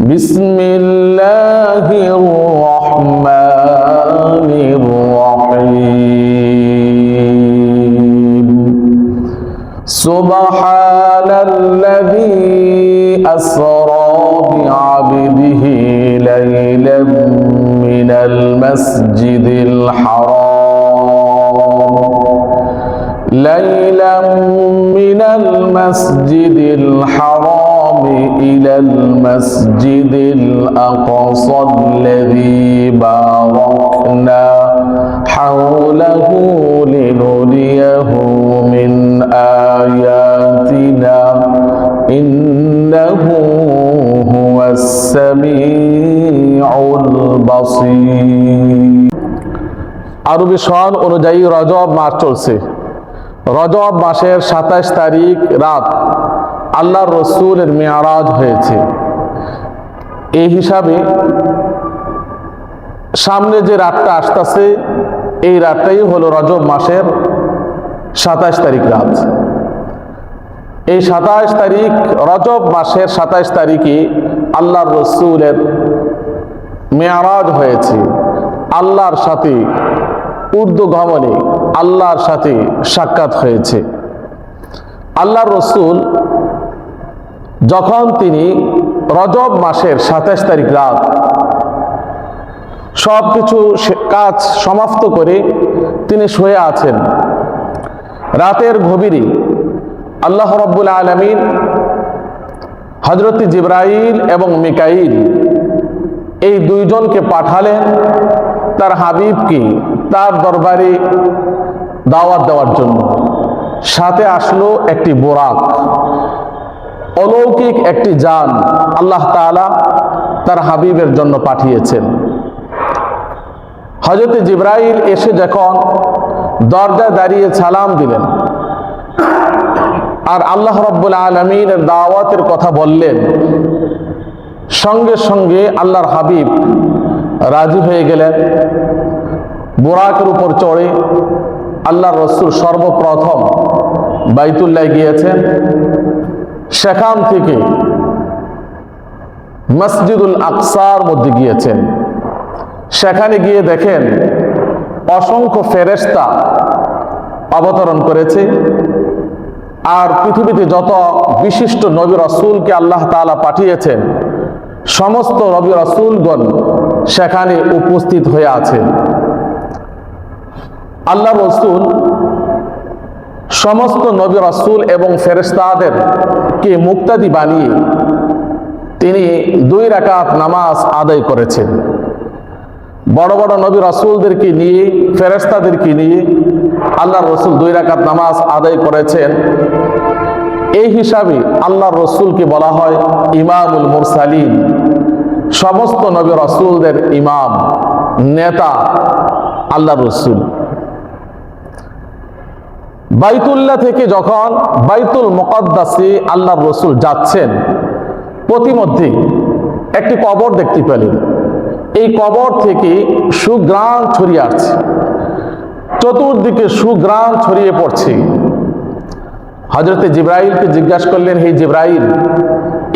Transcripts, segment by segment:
বিসমিল্লাহির রহমানির রহিম। সুবহানাল্লাযী আসরা বিআবদিহি লাইলাম মিনাল মাসজিদিল হারাম মাসজিদিল হারাম ইলাল মাসজিদিল আকসাল্লাযী বারাকনা হাওলাহু লিনুরিয়াহু মিন আয়াতিনা ইন্নাহু হুয়াস সামিউল বাসীর। আরবি সন অনুযায়ী রজব মাস চলছে। রজব মাসের 27 তারিখ রাত আল্লাহর রসুলের মেয়ারাজ হয়েছে। এই হিসাবে সামনে যে রাতটা আসতেছে এই রাতটাই হলো রজব মাসের 27 তারিখ রাত। এই 27 তারিখ রজব মাসের 27 তারিখে আল্লাহর রসুলের মেয়ারাজ হয়েছে। আল্লাহর সাথে ঊর্ধ্বগমনে আল্লাহর সাথে সাক্ষাৎ হয়েছে। আল্লাহর রসুল যখন তিনি রজব মাসের 27 তারিখ রাত সব কিছু কাজ সমাপ্ত করে তিনি শুয়ে আছেন, রাতের গভীরে আল্লাহ রাব্বুল আলামিন হযরত জিবরাইল এবং মিকাইল এই দুইজনকে পাঠালেন তার হাবিবকে তার দরবারে দাওয়াত দেওয়ার জন্য। সাথে আসলো একটি বোরাক, অলৌকিক একটি যান আল্লাহ তাআলা তার হাবিবের জন্য পাঠিয়েছেন। হযরত জিবরাইল এসে যখন দরজায় দাঁড়িয়ে সালাম দিলেন আর আল্লাহ রাব্বুল আলামিনের দাওয়াতের কথা বললেন, সঙ্গে সঙ্গে আল্লাহর হাবিব রাজি হয়ে গেলেন। বোরাকের উপর চড়ে আল্লাহর রসুল সর্বপ্রথম বাইতুল্লাহ গিয়েছেন। সেখান থেকে মসজিদুল আকসার মধ্যে গিয়েছেন। সেখানে গিয়ে দেখেন অসংখ্য ফেরেশতা অবতরণ করেছে। আর পৃথিবীতে যত বিশিষ্ট নবী রাসূলকে আল্লাহ তাআলা পাঠিয়েছেন সমস্ত নবী রাসূলগণ সেখানে উপস্থিত হয়ে আছেন। আল্লাহ রসুল সমস্ত নবী রাসূল এবং ফেরেশতাদেরকে মুক্তাদি বানিয়ে তিনি 2 রাকাত নামাজ আদায় করেছেন। বড় বড় নবী রাসূলদেরকে নিয়ে ফেরেশতাদেরকে নিয়ে আল্লাহ রসুল 2 রাকাত নামাজ আদায় করেছেন। এই হিসাবে আল্লাহ রসুলকে বলা হয় ইমামুল মুরসালিন, সমস্ত নবী রাসূলদের ইমাম, নেতা আল্লাহ রসুল। বাইতুল্লাহ থেকে যখন বাইতুল মুকদ্দাসে আল্লাহর রসুল যাচ্ছেন, প্রতিমধ্যে একটি কবর দেখতে পেলেন। এই কবর থেকে সুঘ্রাণ ছড়িয়ে আসছে, চতুর্দিকে সুঘ্রাণ ছড়িয়ে পড়ছে। হযরত জিবরাইলকে জিজ্ঞাসা করলেন, হে জিবরাইল,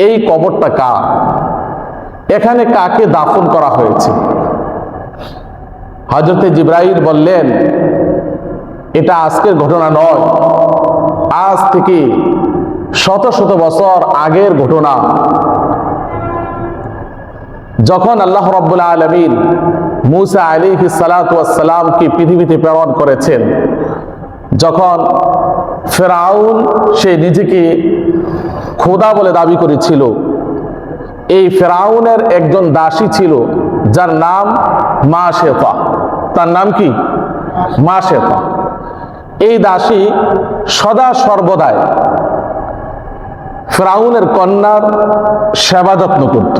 এই কবরটা কার? এখানে কাকে দাফন করা হয়েছে? হযরত জিবরাইল বললেন, এটা আজকের ঘটনা নয়, আজ থেকে শত শত বছর আগের ঘটনা। যখন আল্লাহ রাব্বুল আলামিন মূসা আলাইহিস সালাতু ওয়াস সালামকে পৃথিবীতে প্রেরণ করেছেন, যখন ফেরাউন সে নিজেকে খোদা বলে দাবি করেছিল, এই ফেরাউনের একজন দাসী ছিল যার নাম মাশেতা। তার নাম কি? মাশেতা। এই দাসী সদা সর্বদাই ফেরাউনের কন্যার সেবা যত্ন করত।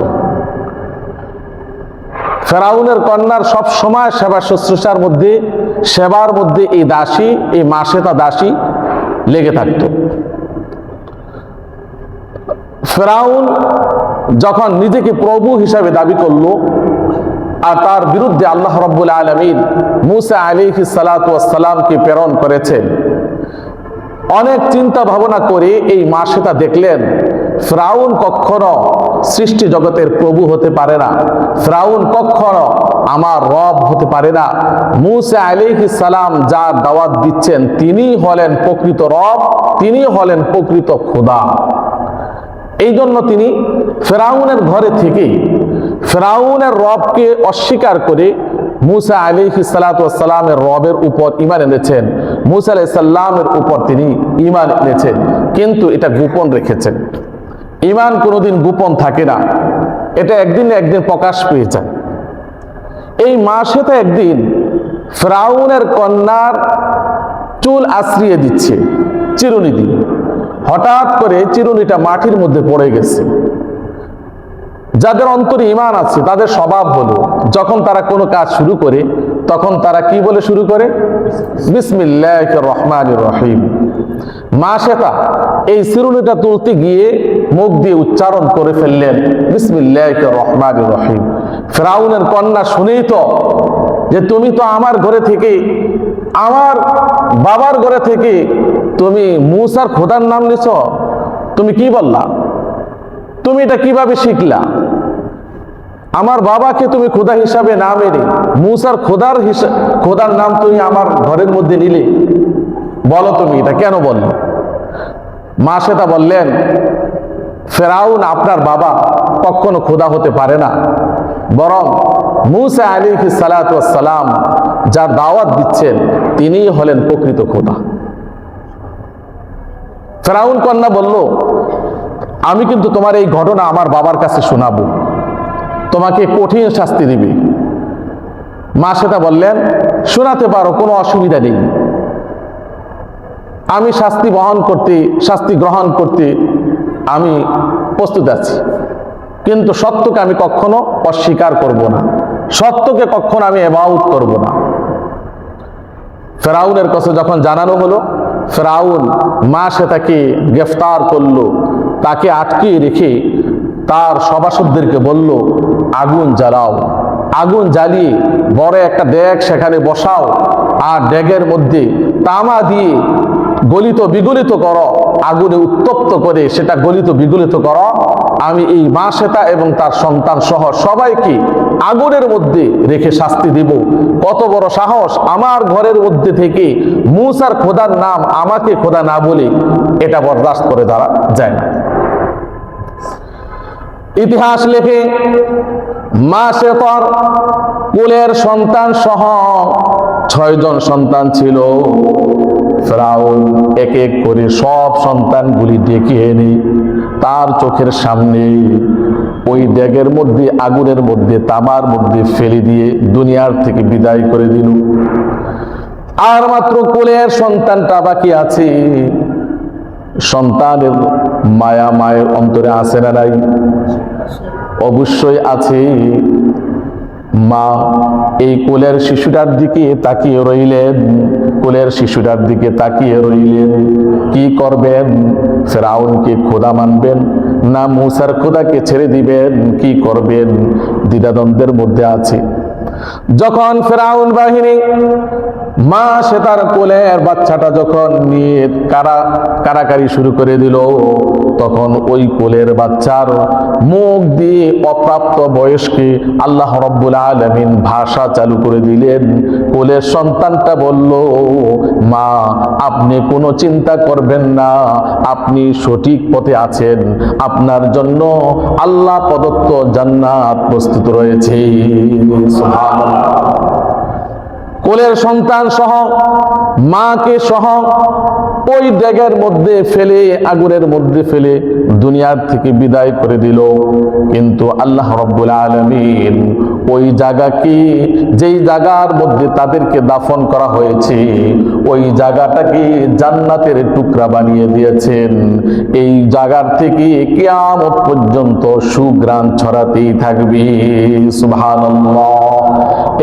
ফেরাউনের কন্যার সব সময় সেবা শুশ্রূষার মধ্যে, সেবার মধ্যে এই দাসী, এই মাশেতা দাসী লেগে থাকত। ফেরাউন যখন নিজেকে প্রভু হিসাবে দাবি করলো আর তার বিরুদ্ধে আল্লাহ রাব্বুল আলামিন মূসা আলাইহিস সালাতু ওয়াস সালামকে প্রেরণ করেছেন, অনেক চিন্তা ভাবনা করে এই মাশেতা দেখলেন ফিরাউন কখনো সৃষ্টি জগতের প্রভু হতে পারে না, ফিরাউন কখনো আমার রব হতে পারে না। মূসা আলাইহিস সালাম যার দাওয়াত দিচ্ছেন তিনি হলেন প্রকৃত রব, তিনি হলেন প্রকৃত খোদা। এই জন্য তিনি ফিরাউনের ঘরে থেকে ফিরাউনের রবকে অস্বীকার করে মূসা আলাইহিস সালাতু ওয়াস সালামের রবের উপর ঈমান এনেছেন, মূসা আলাইহিস সালামের উপর তিনি ঈমান এনেছেন, কিন্তু এটা গোপন রেখেছেন। ঈমান কোনোদিন গোপন থাকে না, এটা একদিন একদিন প্রকাশ পেয়ে যায়। এই মাসেতে একদিন ফিরাউনের কন্যার চুল আশ্রিয়ে দিচ্ছে চিরুনি দিয়ে, হঠাৎ করে চিরুনিটা মাটির মধ্যে পড়ে গেছে। যাদের অন্তরে ঈমান আছে তাদের স্বভাব হলো যখন তারা কোনো কাজ শুরু করে তখন তারা কি বলে শুরু করে? বিসমিল্লাহির রহমানির রহিম। মাসেতা এই চিরুনিটা তুলতে গিয়ে মুখ দিয়ে উচ্চারণ করে ফেললেন বিসমিল্লাহির রহমানির রহিম। ফিরাউনের কন্যা শুনেই তো যে তুমি তো আমার ঘরে থেকে, আমার বাবার ঘরে থেকে তুমি মূসার খোদার নাম নিছ, তুমি কি বললা? তুমি এটা কিভাবে শিখলা? আমার বাবাকে তুমি খোদা হিসাবে না মেনে মূসার খোদার নাম তুমি আমার ঘরের মধ্যে নিলে, বলো তুমি এটা কেন বললে? মা সেটা বললেন, ফিরাউন আপনার বাবা কখনো খোদা হতে পারে না, বরং মূসা আলাইহিস সালাতু ওয়াস সালাম যার দাওয়াত দিচ্ছেন তিনিই হলেন প্রকৃত খোদা। ফিরাউন কন্যা বলল, আমি কিন্তু তোমার এই ঘটনা আমার বাবার কাছে শোনাবো, তোমাকে কঠিন শাস্তি দিবে। মা সেটা বললেন, শোনাতে পারো, কোনো অসুবিধা নেই, আমি শাস্তি গ্রহণ করতে আমি প্রস্তুত আছি, কিন্তু সত্যকে আমি কখনো অস্বীকার করব না, সত্যকে কখনো আমি ইবাদত করব না। ফিরাউনের কাছে যখন জানানো হলো, ফিরাউন মা সেটাকে গ্রেফতার করলো, তাকে আটকে রেখে তার সভাসদদেরকে বলল, আগুন জ্বালাও, আগুন জ্বালিয়ে বড় একটা ডেক সেখানে বসাও, আর ডেগের মধ্যে তামা দিয়ে গলিত বিগলিত করো, আগুনে উত্তপ্ত করে সেটা গলিত বিগলিত করো। আমি এই মা সেটা এবং তার সন্তান সহ সবাইকে আগুনের মধ্যে রেখে শাস্তি দিব। কত বড় সাহস, আমার ঘরের মধ্যে থেকে মূসার খোদার নাম আমাকে খোদা না বলে, এটা বরদাস্ত করে দ্বারা যায় না। ইতিহাস লেখে মা সেতার কুলের সন্তান সহ 6 জন সন্তান ছিল। ফিরাউন এক এক করে সব সন্তানগুলি ডেকে এনে তার চোখের সামনে ওই ডেগের মধ্যে, আগুনের মধ্যে, তামার মধ্যে ফেলে দিয়ে দুনিয়ার থেকে বিদায় করে দিল। আর মাত্র কোলের সন্তানটা বাকি আছে। সন্তানের মায়া মায়ের অন্তরে আছে না নাই? অবশ্যই আছে। মা এই কোলের শিশুটার দিকে তাকিয়ে রইলেন, কোলের শিশুটার দিকে তাকিয়ে রইলেন। কি করবেন? ফিরাউনকে খোদা মানবেন না মূসার খোদাকে ছেড়ে দিবেন? কি করবেন? দ্বিধাদ্বন্দ্বের মধ্যে আছে। যখন ফিরাউন বাহিনী মা সে তার কোলের বাচ্চাটা যখন নিয়ে কারাকারি শুরু করে দিল, তখন ওই কোলের বাচ্চার মুখ দিয়ে অপ্রাপ্ত বয়স্কে আল্লাহ রাব্বুল আলামিন ভাষা চালু করে দিলেন। কোলের সন্তানটা বলল, মা আপনি কোনো চিন্তা করবেন না, আপনি সঠিক পথে আছেন, আপনার জন্য আল্লাহ প্রদত্ত জান্নাত প্রস্তুত রয়েছে। সুবহানাল্লাহ। কোলের সন্তান সহ মাকে সহ ওই ডেগের মধ্যে ফেলে, আগুনের মধ্যে ফেলে দুনিয়ার থেকে বিদায় করে দিল। কিন্তু আল্লাহ রাব্বুল আলামিন ওই জায়গাকে, যেই জায়গার মধ্যে তাদেরকে দাফন করা হয়েছে, ওই জায়গাটাকে জান্নাতের টুকরা বানিয়ে দিয়েছেন। এই জায়গার থেকে কিয়ামত পর্যন্ত সুঘ্রাণ ছড়াতেই থাকবে। সুবহানাল্লাহ।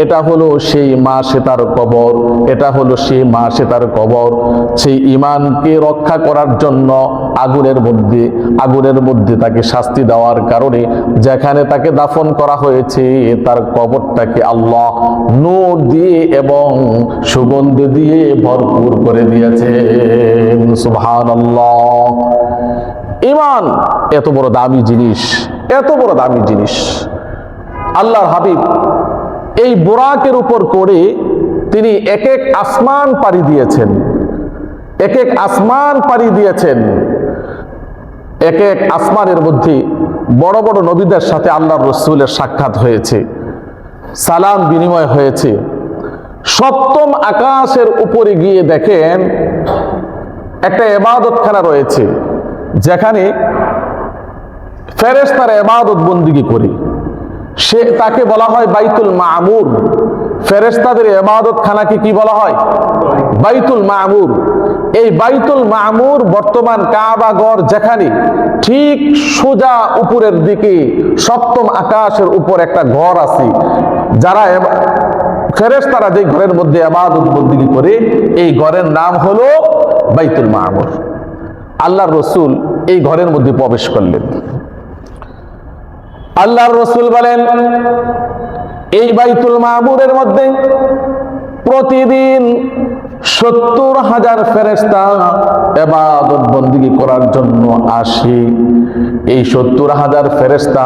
এটা হলো সেই মা সেতার কবর, এটা হলো সেই মা সেতার কবর। সেই ঈমানকে রক্ষা করার জন্য আগুনের মধ্যে তাকে শাস্তি দেওয়ার কারণে যেখানে তাকে দাফন করা হয়েছে তার কবরটাকে আল্লাহ নূর দিয়ে এবং সুগন্ধি দিয়ে ভরপুর করে দিয়েছেন। সুবহানাল্লাহ। ঈমান এত বড় দামি জিনিস, এত বড় দামি জিনিস। আল্লাহর হাবিব এই বুরাকের উপর করে তিনি এক এক আসমান পাড়ি দিয়েছেন, এক এক আসমান পাড়ি দিয়েছেন। এক এক আসমানের মধ্যে বড় বড় নবীদের সাথে আল্লাহর রাসূলের সাক্ষাৎ হয়েছে, সালাম বিনিময় হয়েছে। সপ্তম আকাশের উপরে গিয়ে দেখেন একটা ইবাদতখানা রয়েছে, যেখানে ফেরেশতারা ইবাদত বন্দেগী করে। তাকে বলা হয় বাইতুল মামুর। ফেরেশতাদের ইবাদতখানাকে কি বলা হয়? বাইতুল মামুর। এই বাইতুল মামুর বর্তমান কাবা ঘর যেখানে, ঠিক সোজা উপরের দিকে সপ্তম আকাশের উপর একটা ঘর আছে, যারা ফেরেশতারা যে ঘরের মধ্যে ইবাদত বন্দেগী করে, এই ঘরের নাম হলো বাইতুল মামুর। আল্লাহর রাসূল এই ঘরের মধ্যে প্রবেশ করলেন। আল্লাহর রাসূল বলেন, এই বাইতুল মামুরের মধ্যে প্রতিদিন 70,000 ফেরেশতা ইবাদত বন্দেগী করার জন্য আসে। এই 70,000 ফেরেশতা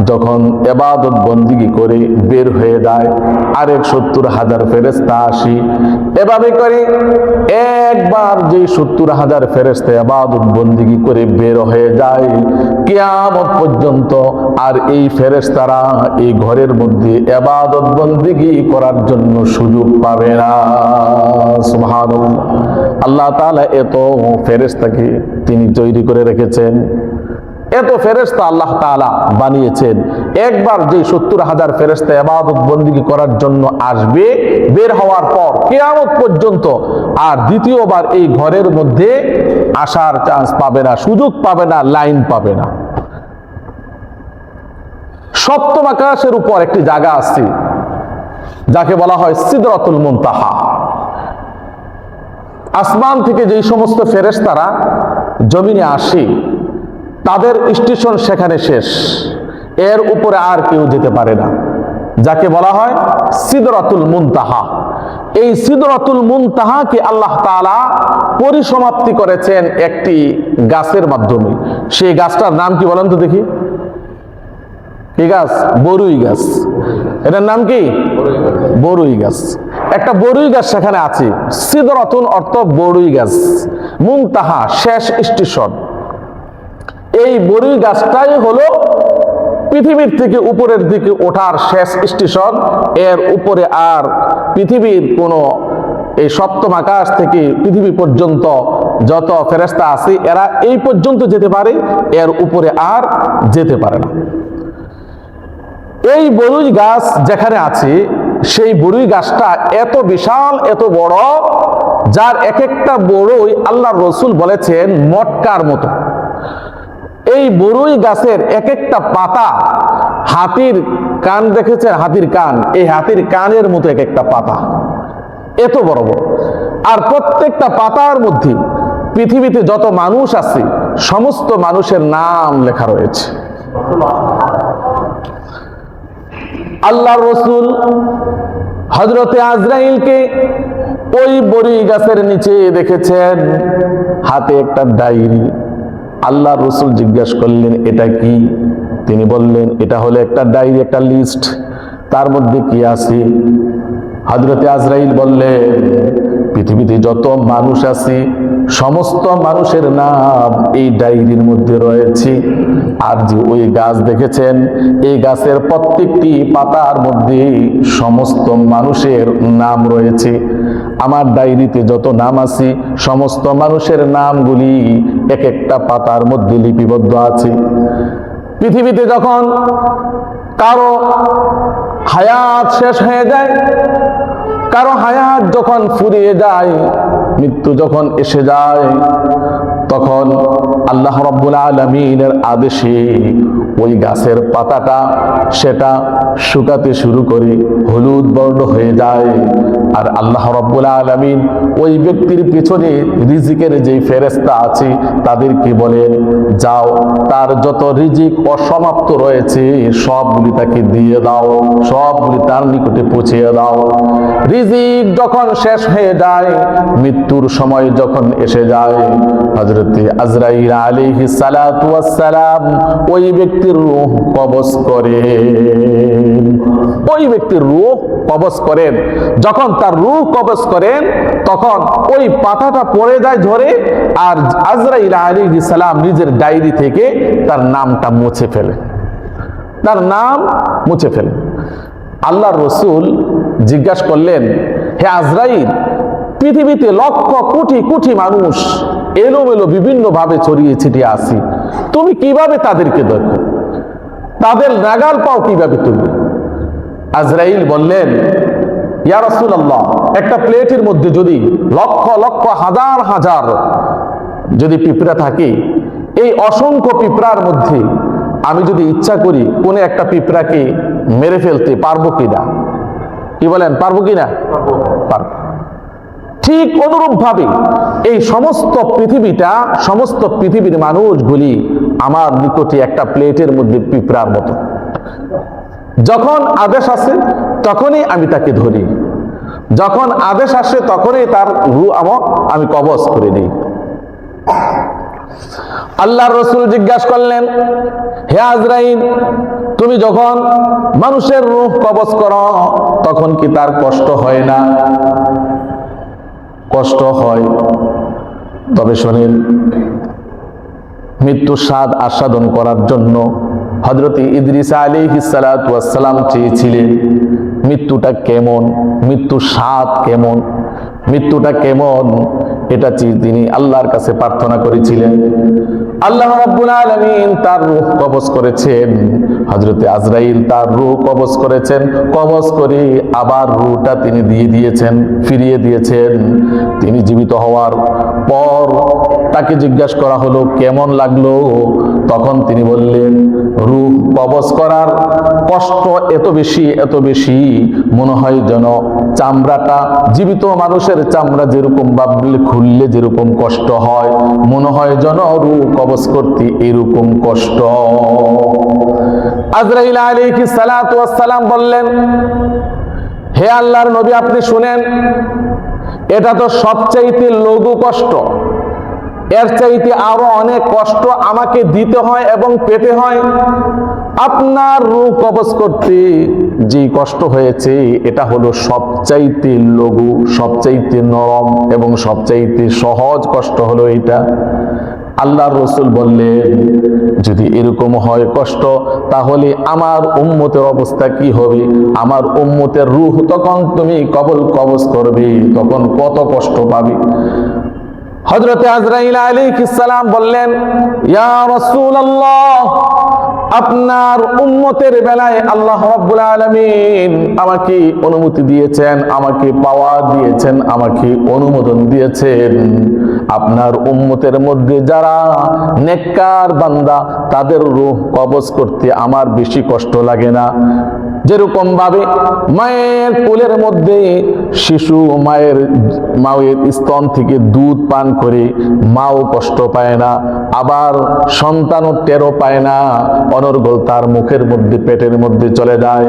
যখন ইবাদত বন্দেগী করে বের হয়ে যায়, আরেক 70,000 ফেরেশতা আসে। এভাবে করে একবার যে 70,000 ফেরেশতা ইবাদত বন্দেগী করে বের হয়ে যায়, কিয়ামত পর্যন্ত আর এই ফেরেশতারা এই ঘরের মধ্যে ইবাদত বন্দেগী করার জন্য সুযোগ পাবে না। সুবহানাল্লাহ। আল্লাহ তাআলা এত ফেরেশতাকে তিনি তৈরি করে রেখেছেন, এত ফেরেশতা আল্লাহ তাআলা বানিয়েছেন। একবার যে 70,000 ফেরেশতা ইবাদত বন্দেগী করার জন্য আসবে, বের হওয়ার পর কিয়ামত পর্যন্ত আর দ্বিতীয়বার এই ঘরের মধ্যে আসার চান্স পাবে না, সুযোগ পাবে না, লাইন পাবে না। সপ্তম আকাশের উপর একটি জায়গা আছে, যাকে বলা হয় সিদরাতুল মুনতাহা। আসমান থেকে যেই সমস্ত ফেরেশতারা জমিনে আসে, তাদের স্টেশন সেখানে শেষ, এর উপরে আর কেউ যেতে পারে না, যাকে বলা হয় সিদরাতুল মুনতাহা। এই সিদরাতুল মুনতাহাকে আল্লাহ তাআলা পরিসমাপ্তি করেছেন একটি গাছের মাধ্যমে। সেই গাছটার নাম কি বলেন তো দেখি? কি গাছ? বরুই গাছ। এটার নাম কি? বরুই গাছ। একটা বরুই গাছ সেখানে আছে। সিদরাতুন অর্থ বরুই গাছ, মুনতাহা শেষ স্টেশন। এই বরুই গাছটাই হলো পৃথিবীর থেকে উপরের দিকে ওঠার শেষ স্টেশন। এর উপরে আর পৃথিবীর কোনো, এই সপ্তম আকাশ থেকে পৃথিবী পর্যন্ত যত ফেরেশতা আছে, এরা এই পর্যন্ত যেতে পারে, এর উপরে আর যেতে পারে না। এই বরুই গাছ যেখানে আছে, সেই বরুই গাছটা এত বিশাল, এত বড়, যার এক একটা বরুই আল্লাহর রাসূল বলেছেন মটকার মতো। এই বরুই গাছের এক একটা পাতা হাতির কান, দেখেছেন হাতির কান? এই হাতির কানের মতো এক একটা পাতা, এত বড় বড়। আর প্রত্যেকটা পাতার মধ্যে পৃথিবীতে যত মানুষ আছে, সমস্ত মানুষের নাম লেখা রয়েছে। আল্লাহর রাসূল হযরতে আজরাইলকে ওই বরুই গাছের নিচে দেখেছেন, হাতে একটা ডায়েরি। আল্লাহর রাসূল জিজ্ঞেস করলেন, এটা কি? তিনি বললেন, এটা হলো একটা ডায়েরি, একটা লিস্ট। তার মধ্যে কি আছে? হযরতে আজরাইল বললেন, পৃথিবীতে যত মানুষ আছে, সমস্ত মানুষের নাম এই ডায়েরির মধ্যে রয়েছে। আর যে ওই গাছ দেখেছেন, এই গাছের প্রত্যেকটি পাতার মধ্যে সমস্ত মানুষের নাম রয়েছে। আমার ডায়েরিতে যত নাম আছে, সমস্ত মানুষের নামগুলি এক একটা পাতার মধ্যে লিপিবদ্ধ আছে। পৃথিবীতে যখন কারো হায়াত শেষ হয়ে যায়, কারো হায়াত যখন ফুরিয়ে যায়, মৃত্যু যখন এসে যায়, তখন আল্লাহ রাব্বুল আলামিনের আদেশে ওই গাছের পাতাটা সেটা শুকাতে শুরু করে হলুদ বর্ণ হয়ে যায়। আর আল্লাহ রাব্বুল আলামিন ওই ব্যক্তির পিছনে রিজিকের যেই ফেরেশতা আছে তাদেরকে বলেন, যাও তার যত রিজিক অসমাপ্ত রয়েছে সবগুলি তাকে দিয়ে দাও, সবগুলি তার নিকটে পৌঁছে দাও। রিজিক যখন শেষ হয়ে যায়, মৃত্যুর সময় যখন এসে যায়, হযরত আজরাইল আলাইহিস সালাতু ওয়াস সালাম ওই ব্যক্তির রূহ কবজ করেন। ওই ব্যক্তির রূহ কবজ করেন। যখন তার রূহ কবজ করেন তখন ওই পাতাটা পড়ে যায় ধরে, আর আজরাইল আলাইহিস সালাম নিজের ডায়েরি থেকে তার নামটা মুছে ফেলে, তার নাম মুছে ফেলে। আল্লাহর রাসূল জিজ্ঞাসা করলেন, হে আজরাইল, পৃথিবীতে লক্ষ কোটি কোটি মানুষ এলোমেলো বিভিন্ন ভাবে ছড়িয়ে ছিটিয়ে আসি, তুমি কিভাবে তাদেরকে দেখো, তাদের নাগাল পাও কিভাবে তুমি? আজরাইল বললেন, ইয়া রাসূলুল্লাহ, একটা প্লেটের মধ্যে যদি লক্ষ লক্ষ হাজার হাজার যদি পিঁপড়া থাকে, এই অসংখ্য পিঁপড়ার মধ্যে আমি যদি ইচ্ছা করি কোন একটা পিঁপড়াকে মেরে ফেলতে পারবো কিনা? কি বলেন, পারবো কিনা? পারবো। ঠিক অনুরূপ ভাবে এই সমস্ত পৃথিবীটা, সমস্ত পৃথিবীর মানুষগুলি আমার নিকটে একটা প্লেটের মধ্যে পিঁপড়ার মতো। যখন আদেশ আসে তখনই আমি তাকে ধরি, যখন আদেশ আসে তখনই তার রূহ আমি কবজ করে দিই। আল্লাহর রাসূল জিজ্ঞাসা করলেন, হে আজরাইল, তুমি যখন মানুষের রূহ কবজ করো তখন কি তার কষ্ট হয় না? কষ্ট হয়। তবে শোনেন, মৃত্যুর স্বাদ আস্বাদন করার জন্য হযরত ইদ্রিস আলাইহিস সালাতু ওয়াস সালাম চেয়েছিলেন মৃত্যুটা কেমন, মৃত্যুর স্বাদ কেমন, মৃত্যুটা কেমন, এটা তিনি আল্লাহর কাছে প্রার্থনা করেছিলেন। আল্লাহ রাব্বুল আলামিন তার রূহ কবজ করেছেন, হযরত আজরাইল তার রূহ কবজ করেছেন, কবজ করে আবার রূহটা তিনি দিয়ে দিয়েছেন, ফিরিয়ে দিয়েছেন। তিনি জীবিত হওয়ার পর তাকে জিজ্ঞাসা করা হলো কেমন লাগলো, তখন তিনি বললেন, রূহ কবজ করার কষ্ট এত বেশি, এত বেশি, মনে হয় যেন চামড়াটা, জীবিত মানুষের চামড়া যেরকম ভাবে খুললে যেরকম কষ্ট হয়, মনে হয় যেন রূহ কবজ করতে এরকম কষ্ট। আজরাইল আলাইহিস সালাতু ওয়াস সালাম বললেন, হে আল্লাহর নবী, আপনি শুনেন, এটা তো সবচাইতে লঘু কষ্ট, এর চাইতে আরো অনেক কষ্ট আমাকে দিতে হয় এবং পেতে হয়। আপনার রূহ কবজ করতে যে কষ্ট হয়েছে এটা হলো সবচাইতে লঘু, সবচাইতে নরম এবং সবচাইতে সহজ কষ্ট হলো এটা। আল্লাহর রাসূল বললেন, যদি এরকম হয় কষ্ট, তাহলে আমার উম্মতের অবস্থা কি হবে? আমার উম্মতের রূহ তখন তুমি কবজ করবে, তখন কত কষ্ট পাবে। হযরত আজরাইল আলাইহিস সালাম বললেন, ইয়া রাসূলুল্লাহ, আপনার উম্মতের বেলায় আল্লাহ রাব্বুল আলামিন আমাকে অনুমতি দিয়েছেন, আমাকে পাওয়ার দিয়েছেন, আমাকে অনুমোদন দিয়েছেন। আপনার উম্মতের মধ্যে যারা নেককার বান্দা, তাদের রূহ কবজ করতে আমার বেশি কষ্ট লাগে না। যেরকম ভাবে মায়ের কোলের মধ্যে শিশু মায়ের স্তন থেকে দুধ পান করে মাও কষ্ট পায় না, আবার সন্তানও টেরও পায় না, অনর্গল তার মুখের মধ্যে পেটের মধ্যে চলে যায়।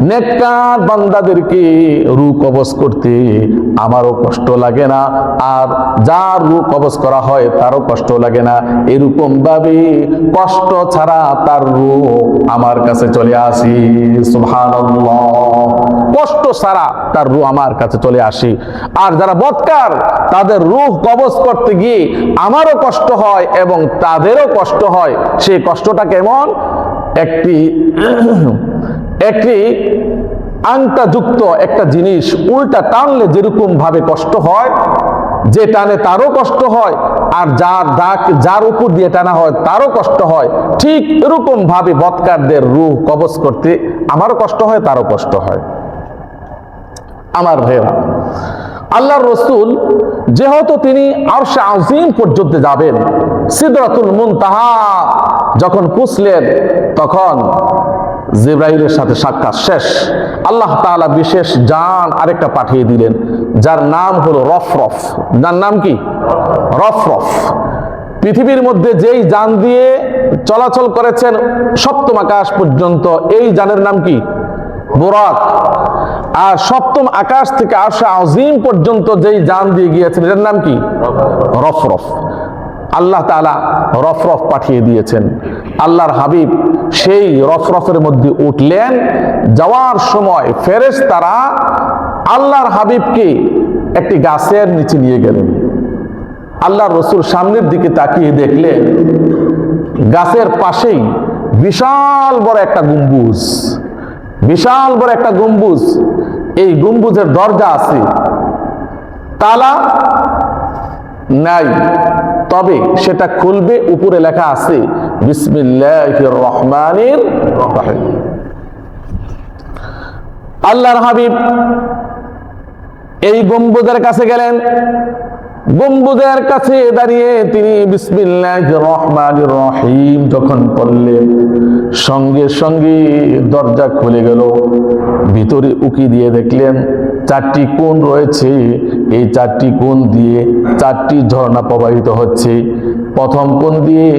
নেককার বান্দাদেরকে রূহ কবজ করতে আমারও কষ্ট লাগে না, আর যার রূহ কবজ করা হয় তারও কষ্ট লাগে না। এরকম ভাবে কষ্ট ছাড়া তার রূহ আমার কাছে চলে আসি। সুবহানাল্লাহ, কষ্ট ছাড়া তার রূহ আমার কাছে চলে আসি। আর যারা বদকার, তাদের রূহ কবজ করতে গিয়ে আমারও কষ্ট হয় এবং তাদেরও কষ্ট হয়। সেই কষ্টটা কেমন? একটি আংটা যুক্ত একটা জিনিস উল্টা টানলে যেরকম ভাবে কষ্ট হয়, যে টানে তারও কষ্ট হয়, আর যার উপর দিয়ে টানা হয় তারও কষ্ট হয়। ঠিক এরকম ভাবে বদকারদের রূহ কবজ করতে আমারও কষ্ট হয়, তারও কষ্ট হয়। আমার ভাইরা, আল্লাহর রসুল যেহেতু তিনি আরশে আজিম পর্যন্ত যাবেন, সিদরাতুল মুনতাহা যখন পুছলেন তখন জিবরাইলের সাথে সাক্ষাৎ শেষ। আল্লাহ তাআলা বিশেষ জান আরেকটা পাঠিয়ে দিলেন, যার নাম হলো রফরফ। যার নাম কি? রফরফ। পৃথিবীর মধ্যে যেই যান দিয়ে চলাচল করেছেন সপ্তম আকাশ পর্যন্ত, এই যানের নাম কি? বুরাক। আর সপ্তম আকাশ থেকে আরশে আজিম পর্যন্ত যেই যান দিয়ে গিয়েছেন এর নাম কি? রফরফ। আল্লাহ তাআলা রফরফ পাঠিয়ে দিয়েছেন। আল্লাহর হাবিব সেই রফরফের মধ্যে উঠলেন। যাওয়ার সময় ফেরেশতারা আল্লাহর হাবিবকে একটি গাছের নিচে নিয়ে গেলেন। আল্লাহর রসুল সামনের দিকে তাকিয়ে দেখলেন গাছের পাশেই বিশাল বড় একটা গম্বুজ, বিশাল বড় একটা গম্বুজ। এই গম্বুজের দরজা আছে, তালা নাই, তবে সেটা খুলবে, উপরে লেখা আছে বিসমিল্লাহির রহমানির রহিম। আল্লাহর হাবিব এই গম্বুজের কাছে গেলেন। গম্বুজের কাছে দাঁড়িয়ে তিনি বিসমিল্লাহির রহমানির রহিম যখন পড়লেন, সঙ্গে সঙ্গে দরজা খুলে গেল। ভিতরে উকি দিয়ে দেখলেন চারটি কোণ রয়েছে। এই চারটি কোণ দিয়ে চারটি ঝর্ণা প্রবাহিত হচ্ছে। প্রথম কোণ দিয়ে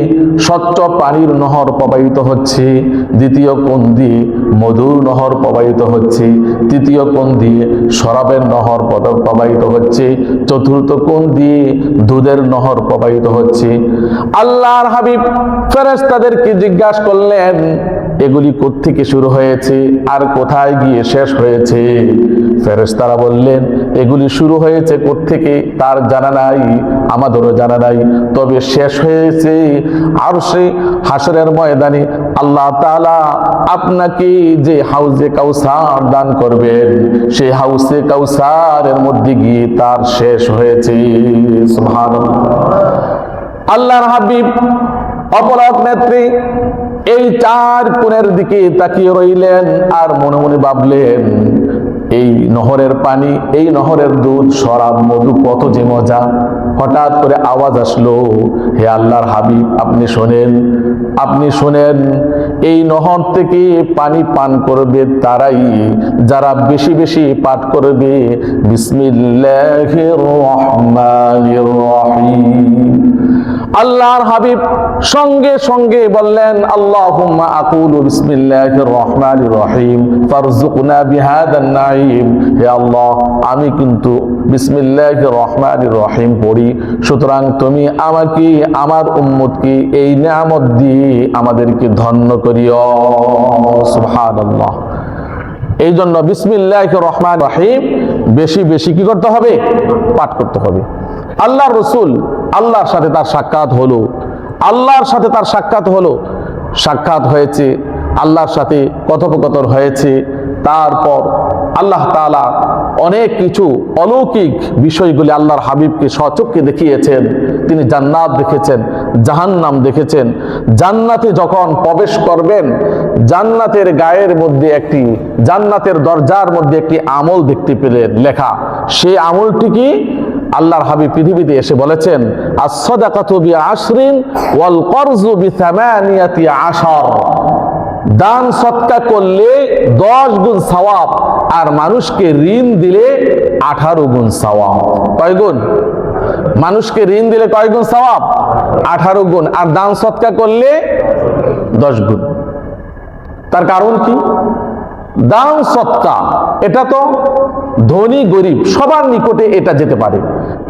স্বচ্ছ পানির নহর প্রবাহিত হচ্ছে, দ্বিতীয় কোণ দিয়ে মধুর নহর প্রবাহিত হচ্ছে, তৃতীয় কোণ দিয়ে শরাবের নহর প্রবাহিত হচ্ছে, চতুর্থ কোণ দিয়ে দুধের নহর প্রবাহিত হচ্ছে। আল্লাহর হাবিব ফেরেশতাদেরকে জিজ্ঞাসা করলেন এগুলি কোত্থেকে শুরু হয়েছে আর কোথায় গিয়ে শেষ হয়েছে? ফেরেশতারা বললেন এগুলি শুরু হয়েছে কোত্থেকে তার জানা নাই, আমাদেরও জানা নাই, তবে শেষ হয়েছে আরশে হাসরের ময়দানে আল্লাহ তাআলা আপনাকে যে হাউজে কাউসার দান করবেন, সেই হাউজে কাউসারের মধ্যে গিয়ে তার শেষ হয়েছে। সুবহানাল্লাহ। আল্লাহর হাবিব অপলক নেত্রী এই চার কোণের দিকে তাকিয়ে রইলেন আর মনে মনে ভাবলেন এই নহরের পানি, এই নহরের দুধ, শরাব, মধু কত যে মজা। হঠাৎ করে আওয়াজ আসলো, হে আল্লাহর হাবিব আপনি শোনেন, আপনি শোনেন, এই নহর থেকে পানি পান করবে তারাই যারা বেশি বেশি পাঠ করবে বিসমিল্লাহির রহমানির রহিম। আল্লাহর হাবিব সঙ্গে সঙ্গে বললেন আল্লাহুম্মা আকুলু বিসমিল্লাহির রহমানির রহিম ফারজুকনা বিহাদান নাঈম। হে আল্লাহ আমি কিন্তু বিসমিল্লাহির রহমানির রহিম পড়ি, সুতরাং তুমি আমাকে আমার উম্মতকে এই নিয়ামত দিয়ে আমাদেরকে ধন্য করিও। সুবহানাল্লাহ। এই জন্য বিসমিল্লাহির রহমানির রহিম বেশি বেশি কি করতে হবে? পাঠ করতে হবে। আল্লাহর রসুল আল্লাহর সাথে তার সাক্ষাৎ হলো, আল্লাহর সাথে তার সাক্ষাৎ হলো, সাক্ষাৎ হয়েছে, আল্লাহর সাথে কথোপকথন হয়েছে। তারপর আল্লাহ তাআলা অনেক কিছু অলৌকিক বিষয়গুলি আল্লাহর হাবিবকে স্বচক্ষে দেখিয়েছেন। তিনি জান্নাত দেখেছেন, জাহান্নাম দেখেছেন। জান্নাতে যখন প্রবেশ করবেন, জান্নাতের গায়ের মধ্যে একটি, জান্নাতের দরজার মধ্যে একটি আমল দেখতে পেলেন লেখা। সেই আমলটি কি? আল্লাহর হাবিব পৃথিবীতে এসে বলেছেন আস-সাদাকাতু বিআশরিন ওয়াল করজু বিসামানিয়াতি আশার। দান সদকা করলে 10 গুণ সওয়াব, আর মানুষকে ঋণ দিলে 18 গুণ সওয়াব। কয় গুণ? মানুষকে ঋণ দিলে কয় গুণ সওয়াব? 18 গুণ। আর দান সদকা করলে 10 গুণ। তার কারণ কি? দান সদকা এটা তো ধনী গরিব সবার নিকটে এটা যেতে পারে,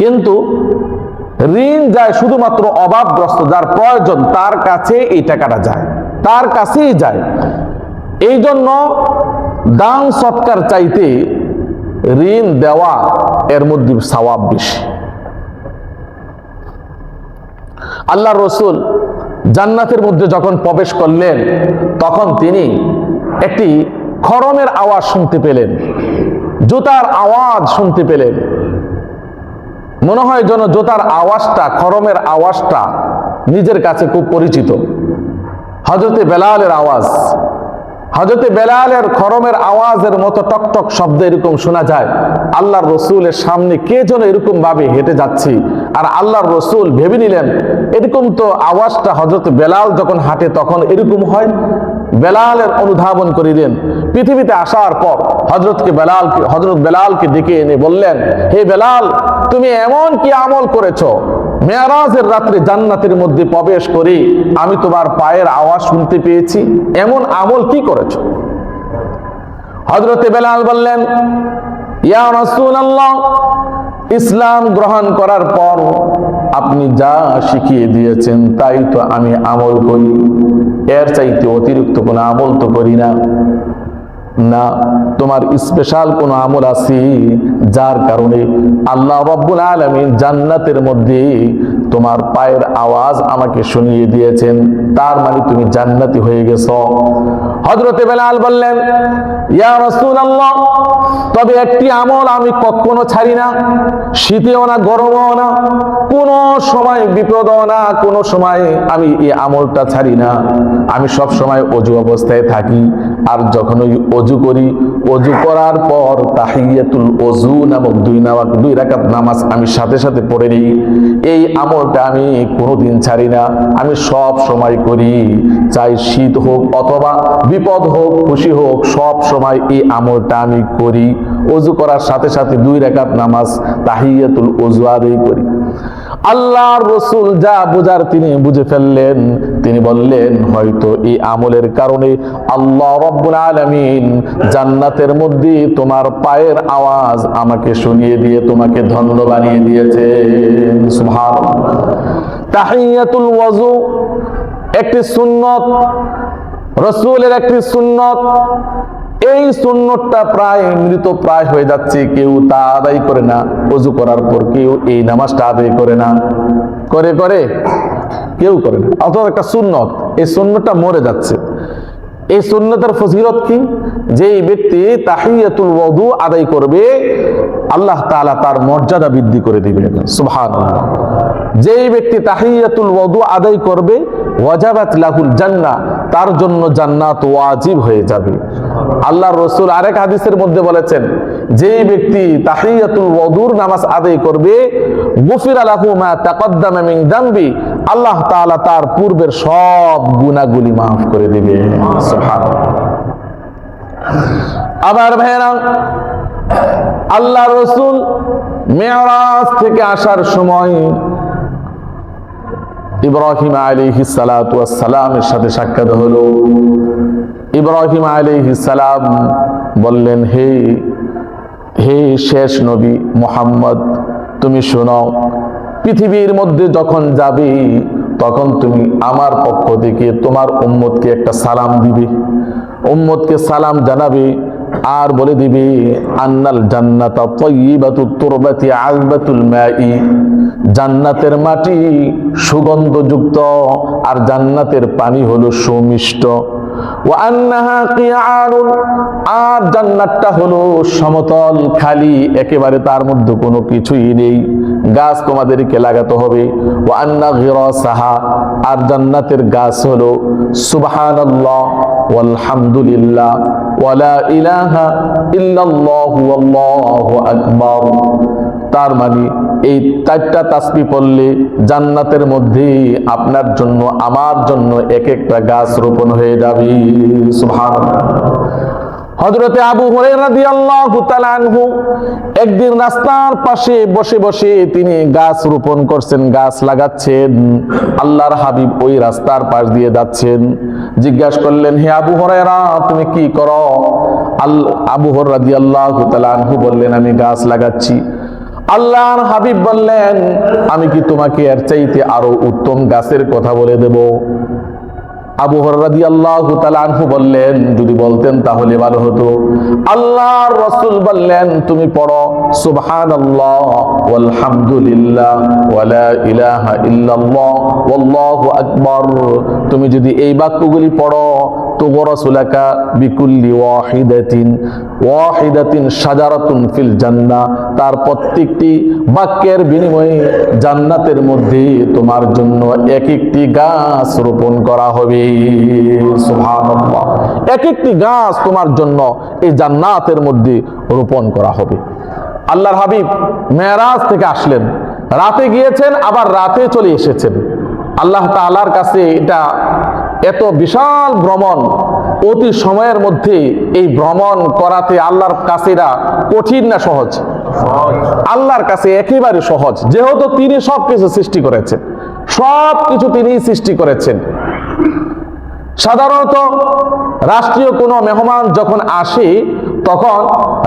কিন্তু ঋণ যায় শুধুমাত্র অভাবগ্রস্ত, যার প্রয়োজন তার কাছে এই টাকাটা যায়, তার কাছেই যায়। এই জন্য দান সৎকার চাইতে ঋণ দেওয়া এর মধ্যে সওয়াব বেশি। আল্লাহর রসুল জান্নাতের মধ্যে যখন প্রবেশ করলেন তখন তিনি একটি খড়মের আওয়াজ শুনতে পেলেন, জুতার আওয়াজ শুনতে পেলেন। মনে হয় যেন জুতার আওয়াজটা, খড়মের আওয়াজটা নিজের কাছে খুব পরিচিত। হযরতে বেলালের আওয়াজ। হযরত বেলালের খরমের আওয়াজের মতো টকটক শব্দ এরকম শোনা যায়। আল্লাহর রসুলের সামনে কে যেন এরকম ভাবে হেঁটে যাচ্ছে, আর আল্লাহর রসুল ভেবে নিলেন এরকম তো আওয়াজটা হযরত বেলাল যখন হাঁটে তখন এরকম হয়। বেলালের অনুধাবন করিলেন। পৃথিবীতে আসার পর হযরত বেলালকে ডেকে এনে বললেন, হে বেলাল, তুমি এমন কি আমল করেছো, মেরাজের রাত্রে জান্নাতের মধ্যে প্রবেশ করে আমি তোমার পায়ের আওয়াজ শুনতে পেয়েছি, এমন আমল কি করেছো? হযরত বেলাল বললেন, ইয়া রাসূলুল্লাহ, ইসলাম গ্রহণ করার পর আপনি যা শিখিয়ে দিয়েছেন তাই তো আমি আমল করি, এর চাইতে অতিরিক্ত কোনো আমল তো করি না। না, তোমার স্পেশাল কোনো আমল আছে যার কারণে আল্লাহ রাব্বুল আলামিন জান্নাতের মধ্যে তোমার পায়ের আওয়াজ আমাকে শুনিয়ে দিয়েছেন, তার মানে তুমি জান্নাতি হয়ে গেছো। হযরত বেলাল বললেন, ইয়া রাসূলুল্লাহ, তবে একটি আমল আমি কখনো ছাড়ি না, শীতেও না গরমেও না, কোনো সময় বিপদও না, কোনো সময় আমি এই আমলটা ছাড়ি না। আমি সব সময় অজু অবস্থায় থাকি, আর যখন ওই অজু করি, অজু করার পর তাহিয়াতুল ওযু নামক দুই রাকাত নামাজ আমি সাথে সাথে পড়ে নিই। এই আমলটা আমি কোনোদিন ছাড়ি না, আমি সব সময় করি, চাই শীত হোক অথবা বিপদ হোক, খুশি হোক, সব সময় এই আমলটা আমি করি। অজু করার সাথে সাথে 2 রাকাত নামাজ তাহিয়াতুল ওযু আদায় করি। আল্লাহর রাসূল যা বুঝার তিনি বুঝে ফেললেন। তিনি বললেন, হয়তো এই আমলের কারণে আল্লাহ রাব্বুল আলামিন জান্নাতের মধ্যে তোমার পায়ের আওয়াজ আমাকে শুনিয়ে দিয়ে তোমাকে ধন্য বানিয়ে দিয়েছেন। সুবহানাল্লাহ। তাহিয়াতুল ওযু একটি সুন্নত, রাসূলের একটি সুন্নত। এই সুন্নতটা প্রায় মৃত প্রায় হয়ে যাচ্ছে, কেউ তা আদায় করে না। ওযু করার পর কেউ এই নামাজটা আদায় করে না, কেউ করে না। অথবা একটা সুন্নত, এই সুন্নতটা মরে যাচ্ছে। এই সুন্নতের ফজিলত কি? যেই ব্যক্তি তাহিয়াতুল ওযু আদায় করবে আল্লাহ তাআলা তার মর্যাদা বৃদ্ধি করে দিবেন। সুবহানাল্লাহ। যেই ব্যক্তি তাহিয়াতুল ওযু আদায় করবে ওয়াজাবাত লাহুল জান্নাহ, তার জন্য জান্নাত ওয়াজিব হয়ে যাবে। আল্লাহর রাসূল আরেক হাদিসের মধ্যে বলেছেন, যেই ব্যক্তি তাহিয়াতুল ওযুর নামাজ আদায় করবে গুফিরা লাহু মা তাকদ্দামা মিন যামবি, আল্লাহ তাআলা তার পূর্বের সব গুনাহগুলি মাফ করে দিবে। সুবহানাল্লাহ। আবার ভাইরা, আল্লাহর রাসূল মিরাজ থেকে আসার সময় ইব্রাহিম আলাইহিস সালাতু ওয়াস সালামের সাথে সাক্ষাৎ হলো। ইব্রাহিম আলাইহিস সালাম বললেন, হে শেষ নবী মুহাম্মদ, তুমি শোনো, পৃথিবীর মধ্যে যখন যাবে তখন তুমি আমার পক্ষ থেকে তোমার উম্মতকে একটা সালাম দিবে, উম্মতকে সালাম জানাবে, আর বলে দিবে আন্নাল জান্নাতা তাইয়্যিবাতুত তুরবাতি আযবাতুল মাই, জান্নাতের মাটি সুগন্ধযুক্ত আর জান্নাতের পানি হলো সুমিষ্ট। ওয়া আন্নাহা কিয়ানুন, আর জান্নাতটা হলো সমতল খালি, একেবারে তার মধ্যে কোনো কিছুই নেই, গাছ তোমাদেরকে লাগাতে হবে। ওয়া আন্না গিরাসাহা, আর জান্নাতের গাছ হলো সুবহানাল্লাহ ওয়ালহামদুলিল্লাহ ওয়ালা ইলাহা ইল্লাল্লাহু ওয়াল্লাহু আকবার। তার মানে এই 4টা তাসবিহ পড়লে জান্নাতের মধ্যে আপনার জন্য আমার জন্য এক একটা গাছ রোপণ হয়ে যাবে। সুবহানাল্লাহ। হযরতে আবু হুরায়রা রাদিয়াল্লাহু তাআলা আনহু একদিন রাস্তার পাশে বসে বসে তিনি গাছ রোপণ করছেন, গাছ লাগাচ্ছেন। আল্লাহর হাবিব ওই রাস্তার পাশ দিয়ে যাচ্ছেন। জিজ্ঞাসা করলেন, হে আবু হুরায়রা, তুমি কি করো? আবু হুরায়রা রাদিয়াল্লাহু তাআলা আনহু বললেন, আমি গাছ লাগাচ্ছি। আল্লাহর হাবিব বললেন, আমি কি তোমাকে এর চাইতে আরো উত্তম গাছের কথা বলে দেব? আবু হুরায়রা রাদিয়াল্লাহু তাআলা আনহু বললেন, যদি বলতেন তাহলে ভালো হতো। আল্লাহর রাসূল বললেন, তুমি পড়ো সুবহানাল্লাহ ওয়ালহামদুলিল্লাহ ওয়ালা ইলাহা ইল্লাল্লাহ ওয়াল্লাহু আকবার। তুমি যদি এই বাক্যগুলি পড়ো তুগরাসু লাকা বিকুল্লি ওয়াহিদাতিন শাজারাতুন ফিল জান্নাহ, তার প্রত্যেকটি বাক্যের বিনিময়ে জান্নাতের মধ্যে তোমার জন্য এক একটি গাছ রোপণ করা হবে। সুবহানাল্লাহ, এক একটি গাছ তোমার জন্য এই জান্নাতের মধ্যে রোপণ করা হবে। আল্লাহর হাবিব মেরাজ থেকে আসলেন, রাতে গিয়েছেন, আবার রাতে চলে এসেছেন। আল্লাহ তাআলার কাছে এটা এত বিশাল ভ্রমণ, অতি সময়ের মধ্যে এই ভ্রমণ করাতে আল্লাহর কাছে এটা কঠিন না সহজ? আল্লাহর কাছে একেবারে সহজ, যেহেতু তিনি সবকিছু সৃষ্টি করেছেন, সবকিছু তিনিই সৃষ্টি করেছেন। সাধারণত রাষ্ট্রীয় কোনো মেহমান যখন আসে তখন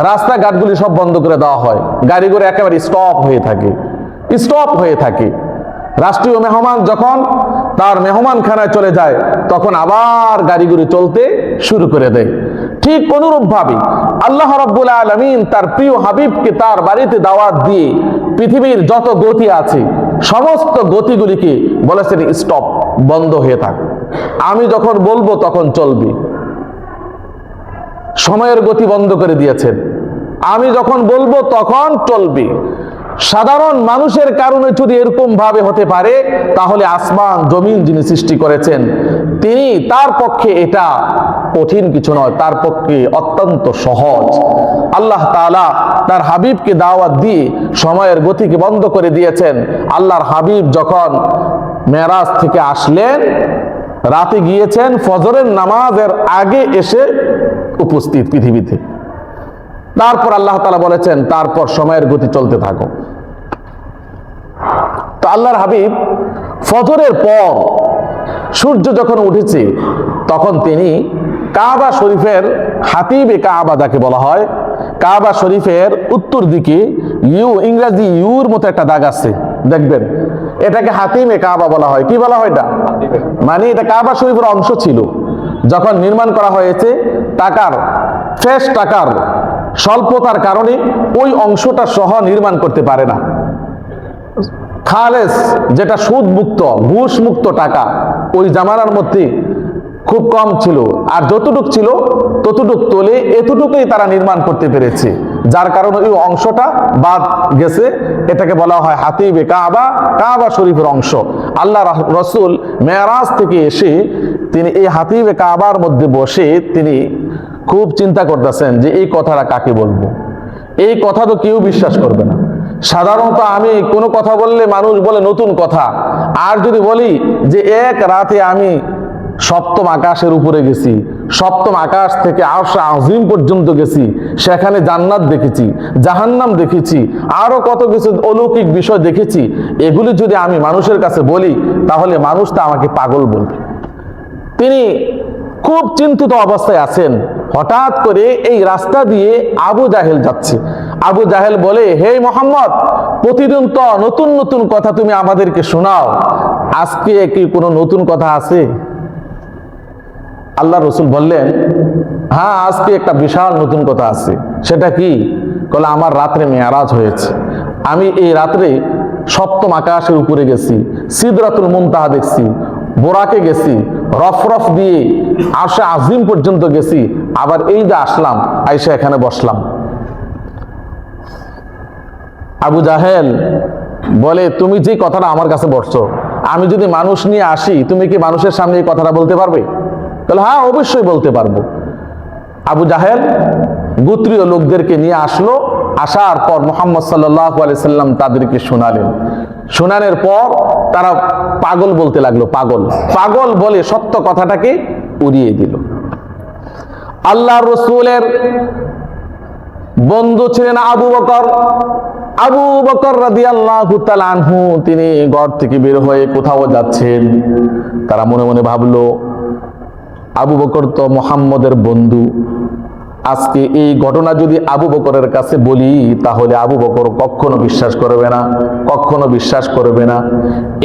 রাস্তাঘাটগুলি সব বন্ধ করে দেওয়া হয়, গাড়িগুলো একেবারে স্টপ হয়ে থাকে। রাষ্ট্রীয় মেহমান যখন তার মেহমানখানায় চলে যায় তখন আবার গাড়িগুলি চলতে শুরু করে দেয়। ঠিক অনুরূপভাবে আল্লাহ রাব্বুল আলামিন তার প্রিয় হাবিবকে তার বাড়িতে দাওয়াত দিয়ে পৃথিবীর যত গতি আছে সমস্ত গতিগুলিকে বলেছেন স্টপ, বন্ধ হয়ে থাক, আমি যখন বলবো তখন চলবে। সময়ের গতি বন্ধ করে দিয়েছেন, আমি যখন বলবো তখন চলবে। সাধারণ মানুষের কারণে যদি এরকম ভাবে হতে পারে, তাহলে আসমান জমিন যিনি সৃষ্টি করেছেন তিনি, তার পক্ষে এটা কঠিন কিছু নয়, তার পক্ষে অত্যন্ত সহজ। আল্লাহ তাআলা তার হাবিবকে দাওয়াত দিয়ে সময়ের গতিকে বন্ধ করে দিয়েছেন। আল্লাহর হাবিব যখন মেরাজ থেকে আসলেন, রাতে গিয়েছেন, ফজরের নামাজের আগে এসে উপস্থিত পৃথিবীতে। তারপর আল্লাহ তাআলা বলেছেন তারপর সময়ের গতি চলতে থাকো। তো আল্লাহর হাবিব ফজরের পর সূর্য যখন উঠেছে তখন তিনি কাবা শরীফের, হাতিবে কাবা যাকে বলা হয়, কাবা শরীফের উত্তর দিকে ইংরেজি ইউর মতো একটা দাগ আছে, দেখবেন, এটাকে হাতিমে কাবা বলা হয়। কি বলা হয় এটা? মানে এটা কাবা শরীফের অংশ ছিল, যখন নির্মাণ করা হয়েছে ফ্রেশ টাকার স্বল্পতার কারণে ওই অংশটা সহ নির্মাণ করতে পারে না। খালেস, যেটা সুদ মুক্ত, ঘুষ মুক্ত টাকা ওই জামানার মধ্যে খুব কম ছিল, আর যতটুক ছিল ততটুক তোলে এতটুকুই তারা নির্মাণ করতে পেরেছে, যার কারণে ওই অংশটা বাদ গেছে। এটাকে বলা হয় হাতিবে কাবা, কাবা শরীফের অংশ। আল্লাহ রসুল মেরাজ থেকে এসে তিনি এই হাতিবে কাবার মধ্যে বসে তিনি খুব চিন্তা করতেছেন যে এই কথাটা কাকে বলবো। এই কথা তো কেউ বিশ্বাস করবে না। সাধারণত আমি কোনো কথা বললে মানুষ বলে নতুন কথা, আর যদি বলি যে এক রাতে আমি সপ্তম আকাশের উপরে গেছি, সপ্তম আকাশ থেকে আরশ আজিম পর্যন্ত গেছি, সেখানে জান্নাত দেখেছি, জাহান্নাম দেখেছি, আরো কত কিছু অলৌকিক বিষয় দেখেছি, এগুলি যদি আমি মানুষের কাছে বলি তাহলে মানুষ তা আমাকে পাগল বলবে। তিনি খুব চিন্তিত অবস্থায় আছেন। হঠাৎ করে এই রাস্তা দিয়ে আবু জাহেল যাচ্ছে। আবু জাহেল বলে, হে মুহাম্মদ, প্রতিদিন তো নতুন নতুন কথা তুমি আমাদেরকে শোনাও, আজকে কি কোনো নতুন কথা আছে? আল্লাহ রসুল বললেন, হ্যাঁ, আজকে একটা বিশাল নতুন কথা আছে। সেটা কি? বলে, আমার রাত্রে মেয়ারাজ হয়েছে, আমি এই রাত্রে সপ্তম আকাশের উপরে গেছি, সিদরাতুল মুনতাহা দেখছি, বোরাকে গেছি, রফরফ দিয়ে আরশে আজিম পর্যন্ত গেছি, আবার এই যে আসলাম, আইসা এখানে বসলাম। আবু জাহেল বলে, তুমি যে কথাটা আমার কাছে বলছো, আমি যদি মানুষ নিয়ে আসি, তুমি কি মানুষের সামনে এই কথাটা বলতে পারবে? তাহলে হ্যাঁ, অবশ্যই বলতে পারবো। আবু জাহেল গোত্রীয় লোকদেরকে নিয়ে আসলো। আসার পর মুহাম্মদ সাল্লাল্লাহু আলাইহি সাল্লাম তাদেরকে শোনালেন। শোনানোর পর তারা পাগল বলতে লাগলো, পাগল পাগল বলে সত্য কথাটাকে উড়িয়ে দিল। আল্লাহর রাসূলের বন্ধু ছিলেন আবু বকর। আবু বকর রাদিয়াল্লাহু তাআলা আনহু, তিনি ঘর থেকে বের হয়ে কোথাও যাচ্ছেন। তারা মনে মনে ভাবলো, আবু বকর তো মুহাম্মদের বন্ধু, আজকে এই ঘটনা যদি আবু বকরের কাছে বলি তাহলে আবু বকর কখনো বিশ্বাস করবে না, কখনো বিশ্বাস করবে না।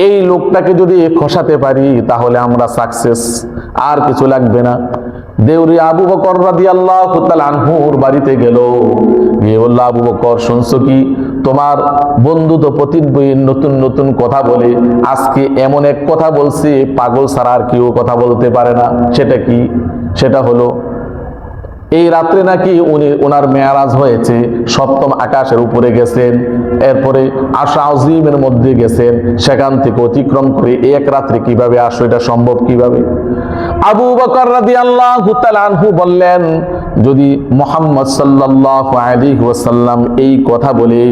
এই লোকটাকে যদি খসাতে পারি তাহলে আমরা সাকসেস, আর কিছু লাগবে না। দেউরি আবু বকর রাদিয়াল্লাহু তাআলা আনহুর বাড়িতে গেল, গিয়ে বলল, আবু বকর শুনছো কি, তোমার বন্ধু তো প্রতিদিন নতুন নতুন কথা বলে, আজকে এমন এক কথা বলছে পাগল ছাড়া আর কেউ কথা বলতে পারে না। সেটা কি? সেটা হলো এই রাত্রে নাকি ওনার মেয়ারাজ হয়েছে, সপ্তম আকাশের উপরে গেছেন, এরপরে আরশ আজিমের মধ্যে গেছেন, সেখান থেকে অতিক্রম করে এক রাত্রে কিভাবে আসো, এটা সম্ভব কিভাবে? আবু বকর রাদিয়াল্লাহু তাআলা আনহু বললেন, যদি মুহাম্মদ সাল্লাল্লাহু আলাইহি ওয়াসাল্লাম এই কথা বলে,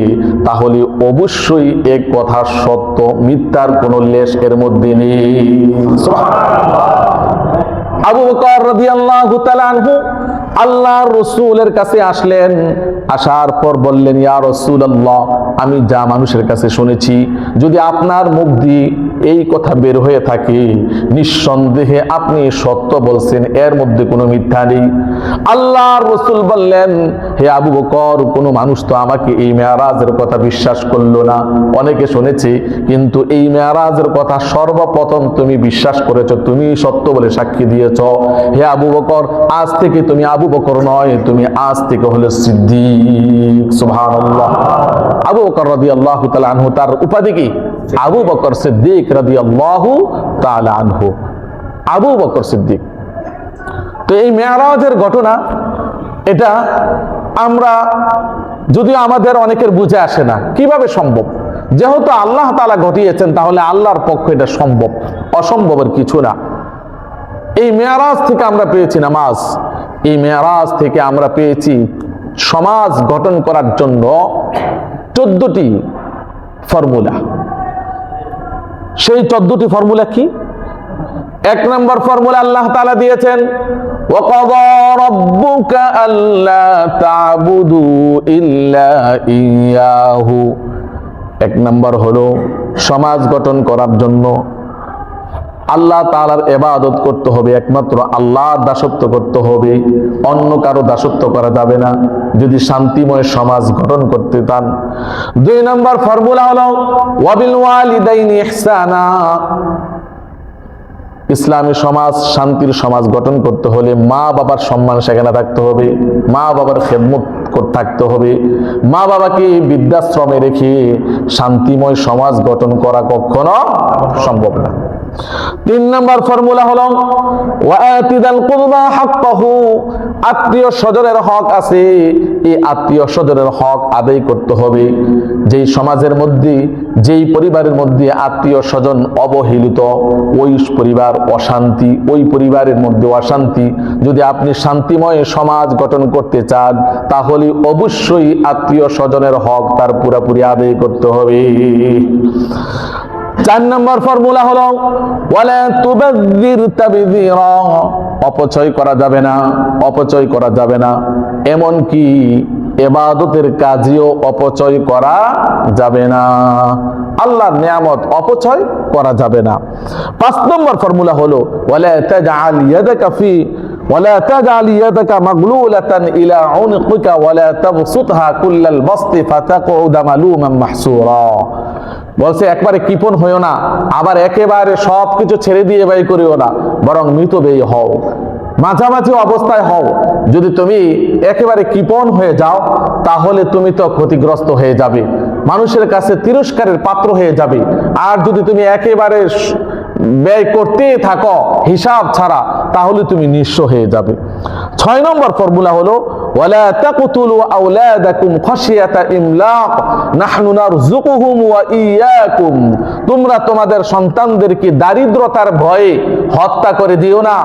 তাহলে অবশ্যই এক কথা সত্য, মিথ্যার কোনো লেশ এর মধ্যে নেই। সুবহানাল্লাহ। আবু বকর রাদিয়াল্লাহু তাআলা আনহু আল্লাহর রাসূলের কাছে আসলেন, আসার পর বললেন, ইয়া রাসূলুল্লাহ, আমি যা মানুষের কাছে শুনেছি, যদি আপনার মুখ দিয়ে এই কথা বের হয়ে থাকে, নিঃসন্দেহে আপনি সত্য বলছেন, এর মধ্যে কোনো মিথ্যা নেই। আল্লাহর রাসূল বললেন, হে আবু বকর, কোনো মানুষ তো আমাকে এই মেরাজের কথা বিশ্বাস করলো না, অনেকে শুনেছে, কিন্তু এই মেরাজের কথা সর্বপ্রথম তুমি বিশ্বাস করেছো, তুমি সত্য বলে সাক্ষী দিয়েছ। হে আবু বকর, আজ থেকে তুমি আবু বকর নয়, তুমি আজ থেকে হলে সিদ্দিক। সুবহানাল্লাহ। আবু বকর রাদিয়াল্লাহু তাআলা আনহু, তার উপাধি কি? আবু বকর সিদ্দিক রাদিয়াল্লাহু তাআলা আনহু, আবু বকর সিদ্দিক। তো এই মেরাজের ঘটনা, এটা আমরা যদি আমাদের অনেকের বুঝে আসে না, কিভাবে সম্ভব? যেহেতু আল্লাহ তাআলা ঘটিয়েছেন, তাহলে আল্লাহর পক্ষে এটা সম্ভব, অসম্ভবের কিছু না। এই মেরাজ থেকে আমরা পেয়েছি নামাজ, এই মেরাজ থেকে আমরা পেয়েছি সমাজ গঠন করার জন্য 14টি ফর্মুলা। সেই 14টি ফর্মুলা কি? 1 নম্বর ফর্মুলা আল্লাহ তাআলা দিয়েছেন, ওয়াকাযা রাব্বুকা আল্লা তা'বুদু ইল্লা ইয়াহু। 1 নম্বর হলো সমাজ গঠন করার জন্য আল্লাহ তাআলার ইবাদত করতে হবে, একমাত্র আল্লাহর দাসত্ব করতে হবে, অন্য কারো দাসত্ব করা যাবে না যদি শান্তিময় সমাজ গঠন করতে চান। 2 নম্বর ফর্মুলা হলো ওয়াবিল ওয়ালিদাইনি ইহসানা। ইসলামী সমাজ, শান্তির সমাজ গঠন করতে হলে মা বাবার সম্মান সেখানে থাকতে হবে, মা বাবার খেদমত থাকতে হবে। মা বাবাকে বৃদ্ধাশ্রমে রেখে শান্তিময় সমাজ গঠন করা কখনো সম্ভব না। 3 নম্বর ফর্মুলা হলো ওয়াআতিদাল কুরবা হাক্কাহু। আত্মীয় স্বজনের হক আছে, এই আত্মীয় স্বজনের হক আদায় করতে হবে। যেই সমাজের মধ্যে, যেই পরিবারের মধ্যে আত্মীয় স্বজন অবহেলিত, ওই পরিবার অশান্তি, ওই পরিবারের মধ্যে অশান্তি। যদি আপনি শান্তিময় সমাজ গঠন করতে চান, তাহলে অবশ্যই আত্মীয় স্বজনের হক তার পুরোপুরি আদায় করতে হবে। 4 নম্বর ফর্মুলা হলো ওয়ালা তুবাযযির তাবযীরা। অপচয় করা যাবে না, অপচয় করা যাবে না, এমন কি ইবাদতের কাজেও অপচয় করা যাবে না। আল্লাহর নিয়ামত অপচয় করা যাবে না। 5 নম্বর ফর্মুলা হলো ওয়ালা তাজআল ইয়াদাকা ফি ওয়ালা তাজআল ইয়াদাকা মাগলুলাতান ইলা উনকিকা ওয়ালা তাবসুতহা কুল্লাল বাসতি ফাতাকুদা মালুমান মাহসুরা। বলছে একবারে কৃপণ হইও না, আবার একেবারে সবকিছু ছেড়ে দিয়ে ব্যয় করিও না, বরং মৃতব্যয়ী হও, মাঝামাঝি অবস্থায় হও। যদি তুমি একেবারে কৃপণ হয়ে যাও, তাহলে তুমি তো ক্ষতিগ্রস্ত হয়ে যাবে, মানুষের কাছে তিরস্কারের পাত্র হয়ে যাবে। আর যদি তুমি একেবারে ব্যয় করতে থাকো হিসাব ছাড়া, তাহলে তুমি নিঃস্ব হয়ে যাবে। 6 নম্বর ফর্মুলা হলো ওয়ালা তাকতুলু আওলাদাকুম খাশিয়াতা ইমলাক নাহনু নারযুকুহুম ওয়া ইয়াকুম। তোমরা তোমাদের সন্তানদেরকে দারিদ্রতার ভয়ে হত্যা করে দিও না,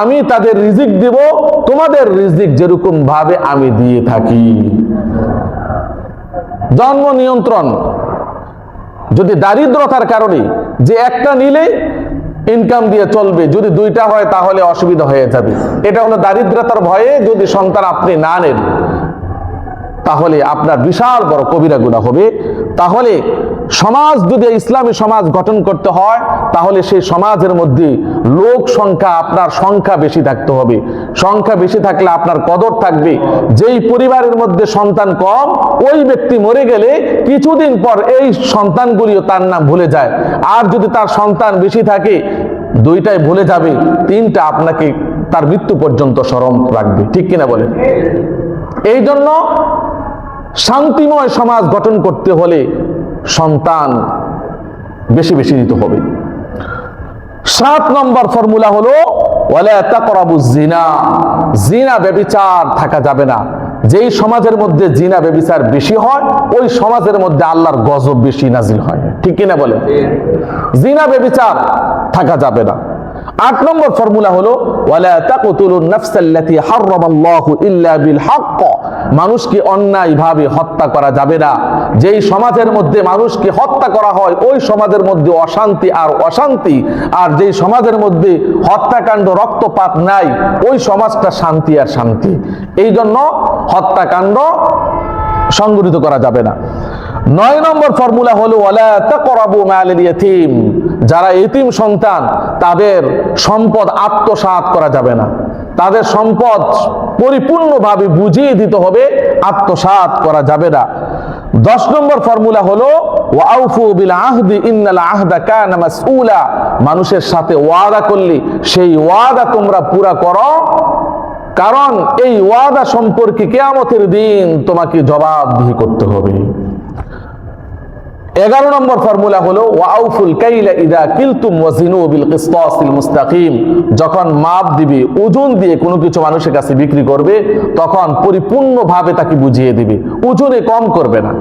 আমি তাদের রিজিক দেব, তোমাদের রিজিক যেরকম ভাবে আমি দিয়ে থাকি। জন্ম নিয়ন্ত্রণ, যদি দারিদ্রতার কারণে যে একটা নিলে ইনকাম দিয়ে চলবে, যদি 2টা হয় তাহলে অসুবিধা হয়ে যাবে, এটা হলো দারিদ্রতার ভয়ে যদি সন্তান আপনি না নেন, তাহলে আপনার বিশাল বড় কবিরা গুনাহ হবে। তাহলে সমাজ, যদি ইসলামী সমাজ গঠন করতে হয়, তাহলে সেই সমাজের মধ্যে লোক সংখ্যা, আপনার সংখ্যা বেশি থাকতে হবে। সংখ্যা বেশি থাকলে আপনার কদর থাকবে। যেই পরিবারের মধ্যে সন্তান কম, ওই ব্যক্তি মরে গেলে কিছুদিন পর এই সন্তানগুলিও তার নাম ভুলে যায়। আর যদি তার সন্তান বেশি থাকে, 2টাই ভুলে যাবে, 3টা আপনাকে তার মৃত্যু পর্যন্ত স্মরণ রাখবে। ঠিক কিনা বলে? এই জন্য শান্তিময় সমাজ গঠন করতে হলে সন্তান বেশি বেশি দিতে হবে। 7 নম্বর ফর্মুলা হলো ওয়ালা তাকরাবুজ জিনা। জিনা ব্যভিচার থাকা যাবে না। যেই সমাজের মধ্যে জিনা ব্যভিচার বেশি হয় ওই সমাজের মধ্যে আল্লাহর গজব বেশি নাজিল হয়। ঠিক কিনা বলে? জিনা ব্যভিচার থাকা যাবে না। 8 নম্বর ফর্মুলা হলো ওয়ালা তাকতুলুন নাফসাল্লাতী হারামাল্লাহু ইল্লা বিল হক। মানুষকে অন্যায়ভাবে হত্যা করা যাবে না। যেই সমাজের মধ্যে মানুষকে হত্যা করা হয় ওই সমাজের মধ্যে অশান্তি আর অশান্তি, আর যেই সমাজের মধ্যে হত্যাকাণ্ড রক্তপাত নাই ওই সমাজটা শান্তি আর শান্তি। এই জন্য হত্যাকাণ্ড সংগঠিত করা যাবে না। 9 নম্বর ফর্মুলা হলো ওয়ালা তাকরাবু মালাল ইয়াতীম। যারা এতিম সন্তান তাদের সম্পদ আত্মসাৎ করা যাবে না। তাদের সম্পদ পরিপূর্ণভাবে বুঝিয়ে দিতে হবে, আত্মসাৎ করা যাবে না। 10 নম্বর ফর্মুলা হলো ওয়াউফু বিল আহদি ইন্নাল আহদা কানা মাসউলা। মানুষের সাথে ওয়াদা করলে সেই ওয়াদা তোমরা পুরা করো, কারণ এই ওয়াদা সম্পর্কে কিয়ামতের দিন তোমাকে জবাবদিহি করতে হবে। 11 নম্বর ফর্মুলা হলো ওয়াউফুল কাইলা ইদা কিলতুম ওয়াজিনু বিল কিসতাসিল মুস্তাকিম। যখন মাপ দিবে, ওজন দিয়ে কোনো কিছু মানুষের কাছে বিক্রি করবে তখন পরিপূর্ণভাবে তাকে বুঝিয়ে দিবে, ওজনে কম করবে না,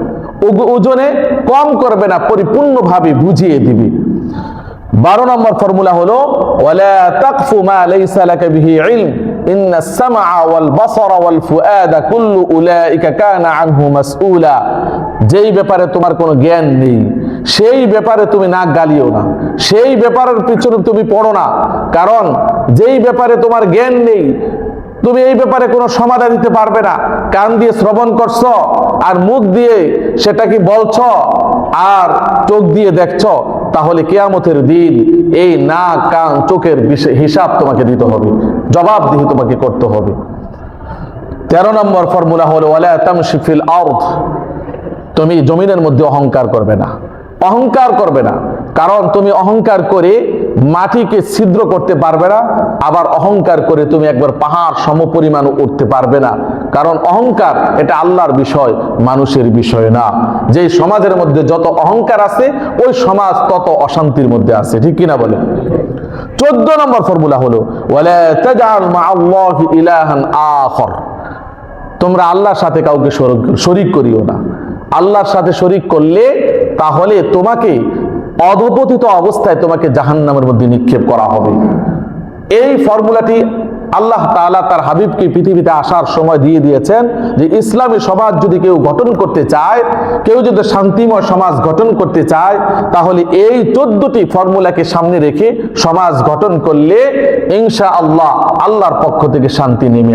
ওজনে কম করবে না, পরিপূর্ণভাবে বুঝিয়ে দিবে। 12 নম্বর ফর্মুলা হলো ওয়ালা তাকফু মা লাইসা লাকা বিহি ইলম ইন্নাস সামআ ওয়াল বাসারা ওয়াল ফুআদা কুল্লু উলাইকা কানা আনহু মাসউলা। যেই ব্যাপারে তোমার কোনো জ্ঞান নেই সেই ব্যাপারে তুমি নাক গালিও না, সেই ব্যাপারের পিছনে তুমি পড়ো না, কারণ যেই ব্যাপারে তোমার জ্ঞান নেই তুমি এই ব্যাপারে কোনো সমাধান দিতে পারবে না। কান দিয়ে শ্রবণ করছো আর মুখ দিয়ে সেটা কি বলছো আর চোখ দিয়ে দেখছো, তাহলে কিয়ামতের দিন এই নাক কান চোখের হিসাব তোমাকে দিতে হবে, জবাবদিহি তোমাকে করতে হবে। 13 নম্বর ফর্মুলা হলো ওয়ালা তামশি ফিল আরদ। তুমি জমিনের মধ্যে অহংকার করবে না, অহংকার করবে না, কারণ তুমি অহংকার করে মাটিকে ছিদ্র করতে পারবে না, আবার অহংকার করে তুমি একবার পাহাড় সমপরিমাণ উঠতে পারবে না, কারণ অহংকার এটা আল্লাহর বিষয়, মানুষের বিষয় না। যেই সমাজের মধ্যে যত অহংকার আছে ওই সমাজ তত অশান্তির মধ্যে আছে। ঠিক কিনা বলে? 14 নম্বর ফর্মুলা হলো ওয়ালা তাজআল মা'আল্লাহি ইলাহান আখর। তোমরা আল্লাহর সাথে কাউকে শরীক করিও না। আল্লাহর সাথে শরীক করলে তাহলে তোমাকে অধপতিত অবস্থায় তোমাকে জাহান্নামের মধ্যে নিক্ষেপ করা হবে। এই ফর্মুলাটি আল্লাহ তাআলা তার হাবিবকে পৃথিবীতে আসার সময় দিয়ে দিয়েছেন যে ইসলামী সমাজ যদি কেউ গঠন করতে চায়, কেউ যদি শান্তিময় সমাজ গঠন করতে চায়, তাহলে এই 14টি ফর্মুলাকে সামনে রেখে সমাজ গঠন করলে ইনশাআল্লাহ আল্লাহর পক্ষ থেকে শান্তি নেমে